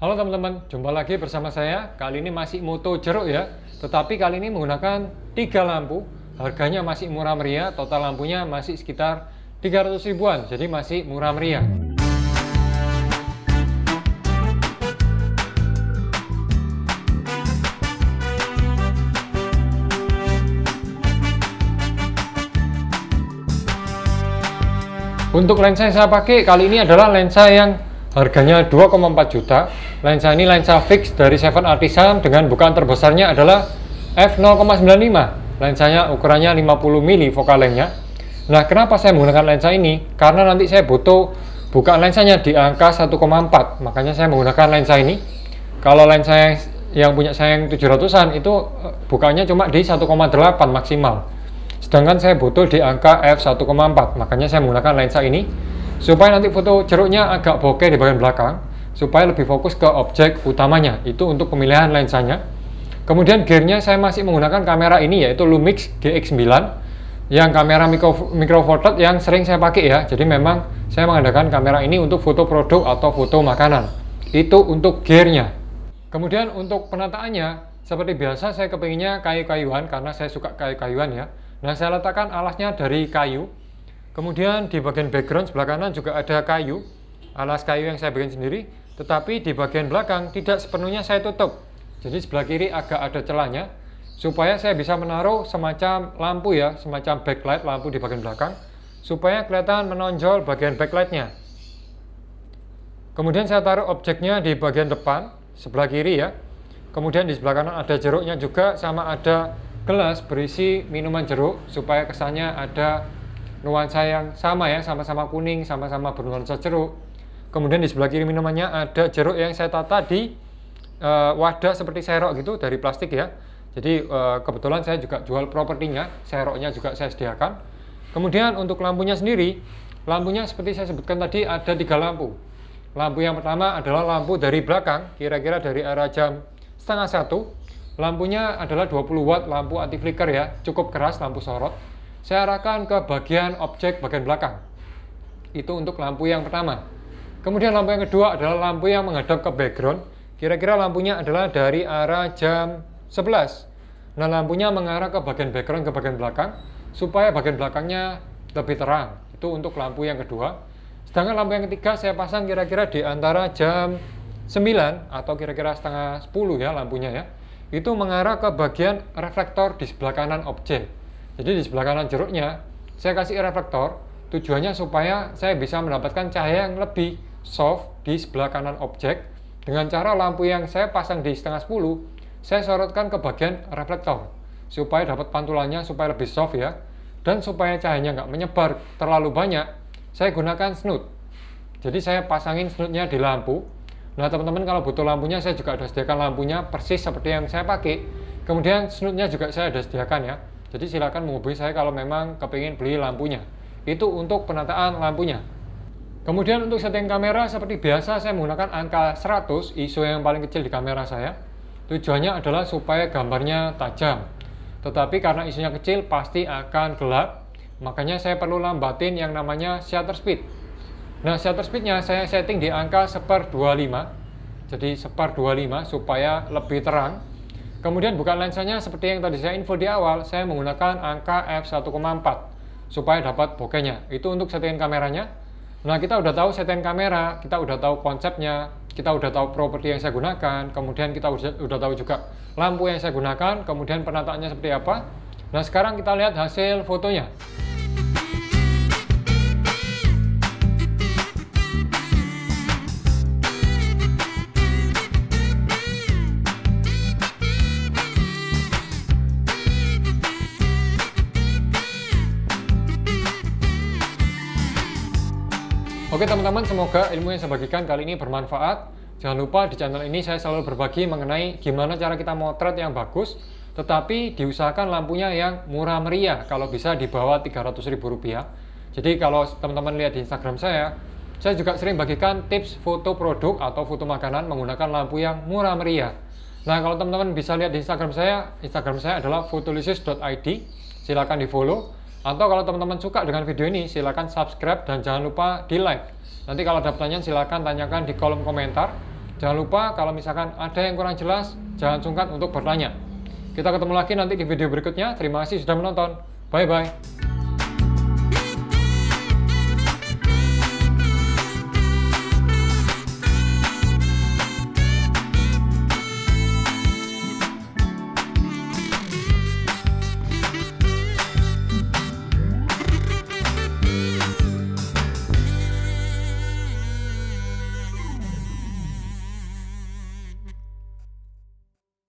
Halo teman-teman, jumpa lagi bersama saya. Kali ini masih moto jeruk ya. Tetapi kali ini menggunakan 3 lampu. Harganya masih murah meriah, total lampunya masih sekitar 300 ribuan. Jadi masih murah meriah. Untuk lensa yang saya pakai kali ini adalah lensa yang harganya 2,4 juta. Lensa ini lensa fix dari Seven Artisan dengan bukaan terbesarnya adalah f0,95. Lensanya ukurannya 50 mili focal lengthnya. Nah, kenapa saya menggunakan lensa ini? Karena nanti saya butuh bukaan lensanya di angka 1,4. Makanya saya menggunakan lensa ini. Kalau lensa yang punya saya yang 700-an itu bukaannya cuma di 1,8 maksimal. Sedangkan saya butuh di angka f1,4. Makanya saya menggunakan lensa ini supaya nanti foto jeruknya agak bokeh di bagian belakang, supaya lebih fokus ke objek utamanya. Itu untuk pemilihan lensanya. Kemudian gearnya saya masih menggunakan kamera ini, yaitu Lumix GX9 yang kamera micro four third yang sering saya pakai ya. Jadi memang saya mengadakan kamera ini untuk foto produk atau foto makanan. Itu untuk gearnya. Kemudian untuk penataannya, seperti biasa saya kepinginnya kayu-kayuan karena saya suka kayu-kayuan ya. Nah, saya letakkan alasnya dari kayu. Kemudian di bagian background sebelah kanan juga ada kayu, alas kayu yang saya bikin sendiri, tetapi di bagian belakang tidak sepenuhnya saya tutup. Jadi sebelah kiri agak ada celahnya, supaya saya bisa menaruh semacam lampu ya, semacam backlight lampu di bagian belakang, supaya kelihatan menonjol bagian backlightnya. Kemudian saya taruh objeknya di bagian depan, sebelah kiri ya. Kemudian di sebelah kanan ada jeruknya juga, sama ada gelas berisi minuman jeruk, supaya kesannya ada nuansa yang sama ya, sama-sama kuning, sama-sama bernuansa jeruk. Kemudian di sebelah kiri minumannya ada jeruk yang saya tata di wadah seperti serok gitu dari plastik ya. Jadi kebetulan saya juga jual propertinya, seroknya juga saya sediakan. Kemudian untuk lampunya sendiri, lampunya seperti saya sebutkan tadi ada 3 lampu. Lampu yang pertama adalah lampu dari belakang, kira-kira dari arah jam 12:30. Lampunya adalah 20 watt lampu anti flicker ya, cukup keras lampu sorot. Saya arahkan ke bagian objek bagian belakang. Itu untuk lampu yang pertama. Kemudian lampu yang kedua adalah lampu yang menghadap ke background. Kira-kira lampunya adalah dari arah jam 11. Nah, lampunya mengarah ke bagian background, ke bagian belakang, supaya bagian belakangnya lebih terang. Itu untuk lampu yang kedua. Sedangkan lampu yang ketiga saya pasang kira-kira di antara jam 9 atau kira-kira setengah 10 ya lampunya ya. Itu mengarah ke bagian reflektor di sebelah kanan objek. Jadi di sebelah kanan jeruknya saya kasih reflektor, tujuannya supaya saya bisa mendapatkan cahaya yang lebih soft di sebelah kanan objek. Dengan cara lampu yang saya pasang di setengah 10, saya sorotkan ke bagian reflektor supaya dapat pantulannya supaya lebih soft ya. Dan supaya cahayanya nggak menyebar terlalu banyak, saya gunakan snoot. Jadi saya pasangin snootnya di lampu. Nah, teman-teman kalau butuh lampunya, saya juga ada sediakan lampunya persis seperti yang saya pakai. Kemudian snootnya juga saya ada sediakan ya. Jadi silakan menghubungi saya kalau memang kepingin beli lampunya. Itu untuk penataan lampunya. Kemudian untuk setting kamera seperti biasa saya menggunakan angka 100 ISO yang paling kecil di kamera saya. Tujuannya adalah supaya gambarnya tajam. Tetapi karena ISO-nya kecil pasti akan gelap. Makanya saya perlu lambatin yang namanya shutter speed. Nah, shutter speednya saya setting di angka 1/25. Jadi 1/25 supaya lebih terang. Kemudian bukaan lensanya seperti yang tadi saya info di awal, saya menggunakan angka f1,4 supaya dapat bokehnya. Itu untuk settingan kameranya. Nah, kita udah tahu settingan kamera, kita udah tahu konsepnya, kita udah tahu properti yang saya gunakan, kemudian kita udah tahu juga lampu yang saya gunakan, kemudian penataannya seperti apa. Nah, sekarang kita lihat hasil fotonya. Oke teman-teman, semoga ilmu yang saya bagikan kali ini bermanfaat. Jangan lupa di channel ini saya selalu berbagi mengenai gimana cara kita motret yang bagus, tetapi diusahakan lampunya yang murah meriah, kalau bisa di bawah 300 ribu rupiah. Jadi kalau teman-teman lihat di Instagram saya juga sering bagikan tips foto produk atau foto makanan menggunakan lampu yang murah meriah. Nah, kalau teman-teman bisa lihat di Instagram saya adalah photolicious.id. Silakan di follow. Atau kalau teman-teman suka dengan video ini, silakan subscribe dan jangan lupa di like. Nanti kalau ada pertanyaan silakan tanyakan di kolom komentar. Jangan lupa kalau misalkan ada yang kurang jelas, jangan sungkan untuk bertanya. Kita ketemu lagi nanti di video berikutnya. Terima kasih sudah menonton. Bye-bye.